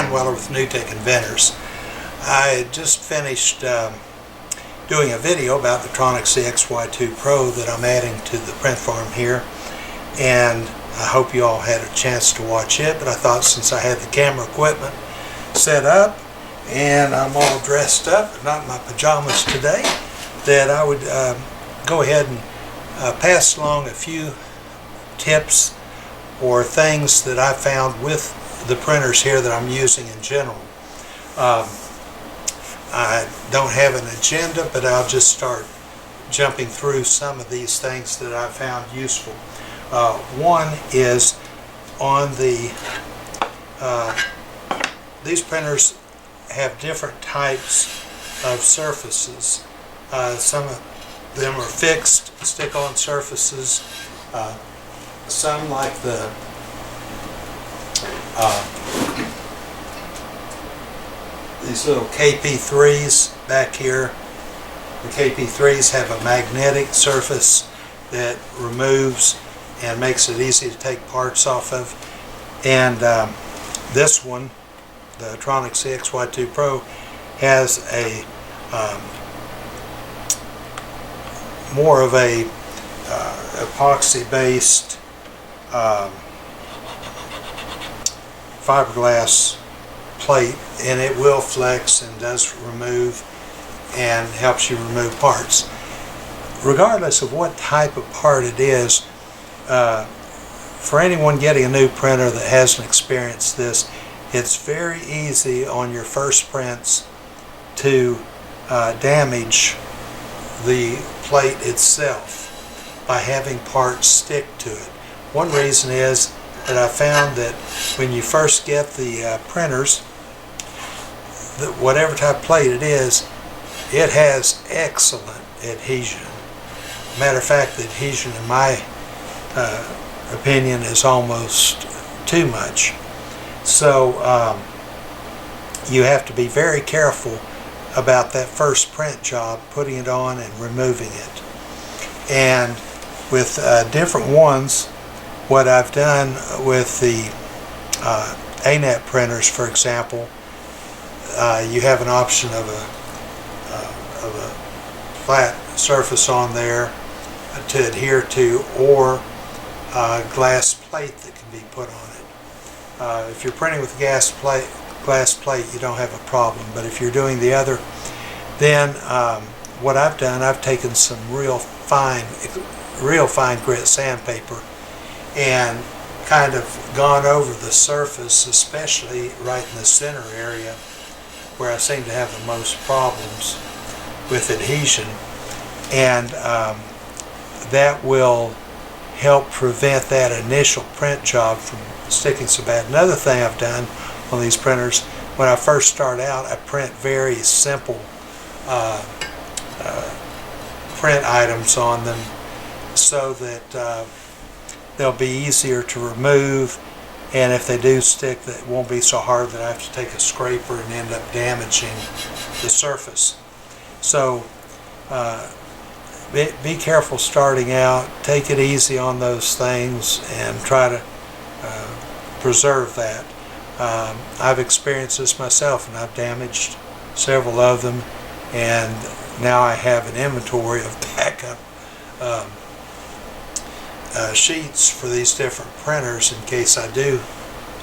Brian Weller with New Tech Inventors. I just finished doing a video about the Tronic CXY2 Pro that I'm adding to the print farm here, and I hope you all had a chance to watch it, but I thought since I had the camera equipment set up and I'm all dressed up, not in my pajamas today, that I would go ahead and pass along a few tips or things that I found with the printers here that I'm using in general. I don't have an agenda, but I'll just start jumping through some of these things that I found useful. One is on the these printers have different types of surfaces. Some of them are fixed stick-on surfaces. Some, like the these little KP3s back here, the KP3s have a magnetic surface that removes and makes it easy to take parts off of. And this one, the Tronic CXY2 Pro, has a more of a epoxy-based fiberglass plate, and it will flex and does remove and helps you remove parts. Regardless of what type of part it is, for anyone getting a new printer that hasn't experienced this, it's very easy on your first prints to damage the plate itself by having parts stick to it. One reason is that I found that when you first get the printers, whatever type of plate it is, it has excellent adhesion. Matter of fact, the adhesion, in my opinion, is almost too much. So you have to be very careful about that first print job, putting it on and removing it. And with different ones, what I've done with the ANET printers, for example, you have an option of a flat surface on there to adhere to, or a glass plate that can be put on it. If you're printing with glass plate, you don't have a problem. But if you're doing the other, then what I've done, I've taken some real fine grit sandpaper and kind of gone over the surface, especially right in the center area where I seem to have the most problems with adhesion, and that will help prevent that initial print job from sticking so bad. Another thing I've done on these printers, when I first start out, I print very simple print items on them so that they'll be easier to remove, and if they do stick, that won't be so hard that I have to take a scraper and end up damaging the surface. So be careful starting out, take it easy on those things, and try to preserve that. I've experienced this myself, and I've damaged several of them, and now I have an inventory of backup sheets for these different printers in case I do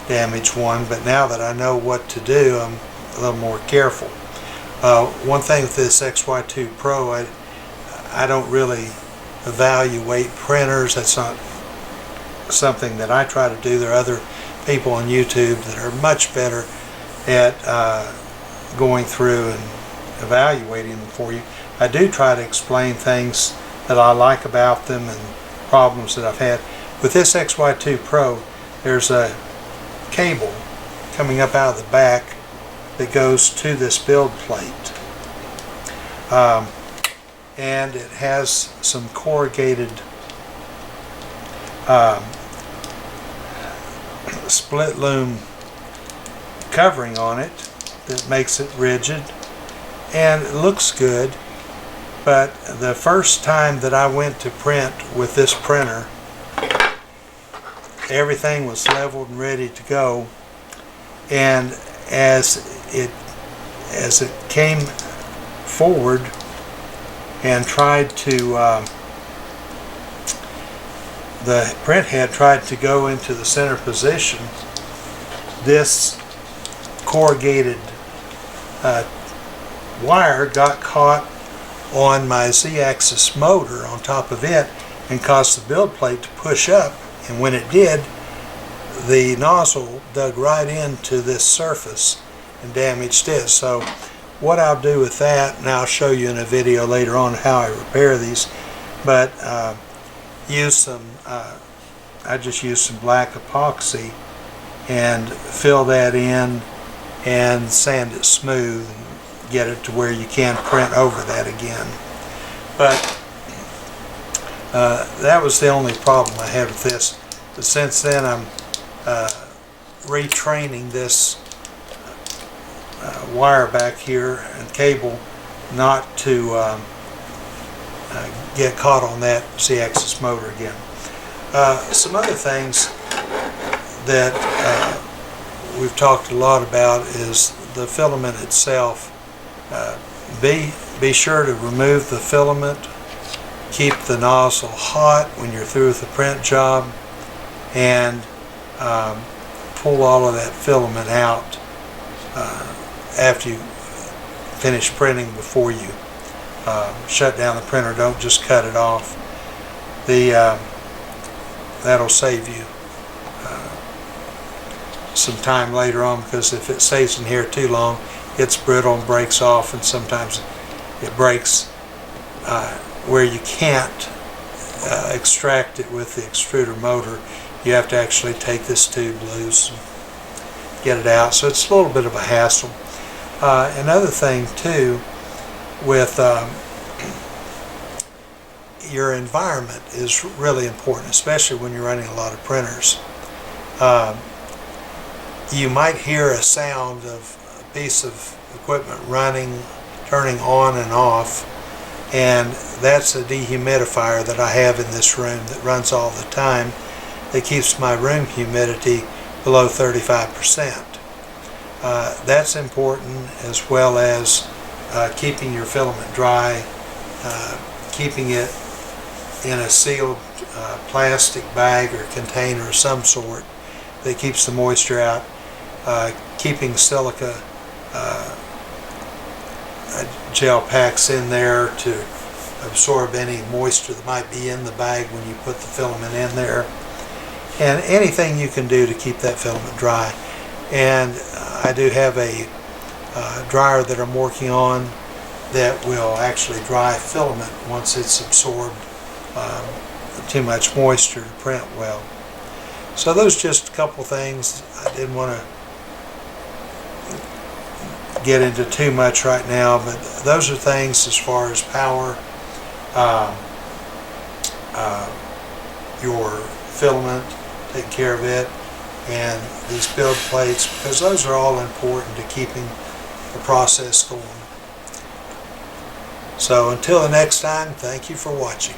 damage one. But now that I know what to do, I'm a little more careful. One thing with this XY2 Pro, I don't really evaluate printers. That's not something that I try to do. There are other people on YouTube that are much better at going through and evaluating them for you. I do try to explain things that I like about them and problems that I've had. With this XY2 Pro, there's a cable coming up out of the back that goes to this build plate, and it has some corrugated split loom covering on it that makes it rigid, and it looks good. But the first time that I went to print with this printer, everything was leveled and ready to go, and as it came forward and tried to the print head tried to go into the center position, this corrugated wire got caught on my Z-axis motor on top of it and caused the build plate to push up, and when it did, the nozzle dug right into this surface and damaged it. So what I'll do with that, and I'll show you in a video later on how I repair these, but use some I just use some black epoxy and fill that in and sand it smooth and get it to where you can print over that again. But that was the only problem I had with this. But since then I'm retraining this wire back here and cable not to get caught on that Z-axis motor again. Some other things that we've talked a lot about is the filament itself. Be sure to remove the filament, keep the nozzle hot when you're through with the print job, and pull all of that filament out after you finish printing before you shut down the printer. Don't just cut it off. That'll save you some time later on, because if it stays in here too long, it's brittle and breaks off, and sometimes it breaks where you can't extract it with the extruder motor. You have to actually take this tube loose and get it out, so it's a little bit of a hassle. Another thing too, with your environment is really important, especially when you're running a lot of printers. You might hear a sound of a piece of equipment running, turning on and off, and that's a dehumidifier that I have in this room that runs all the time, that keeps my room humidity below 35%. That's important, as well as keeping your filament dry, keeping it in a sealed plastic bag or container of some sort that keeps the moisture out, keeping silica gel packs in there to absorb any moisture that might be in the bag when you put the filament in there, and anything you can do to keep that filament dry. And I do have a dryer that I'm working on that will actually dry filament once it's absorbed too much moisture to print well. So those are just a couple things. I didn't want to get into too much right now, but those are things as far as power, your filament, taking care of it, and these build plates, because those are all important to keeping the process going. So until the next time, thank you for watching.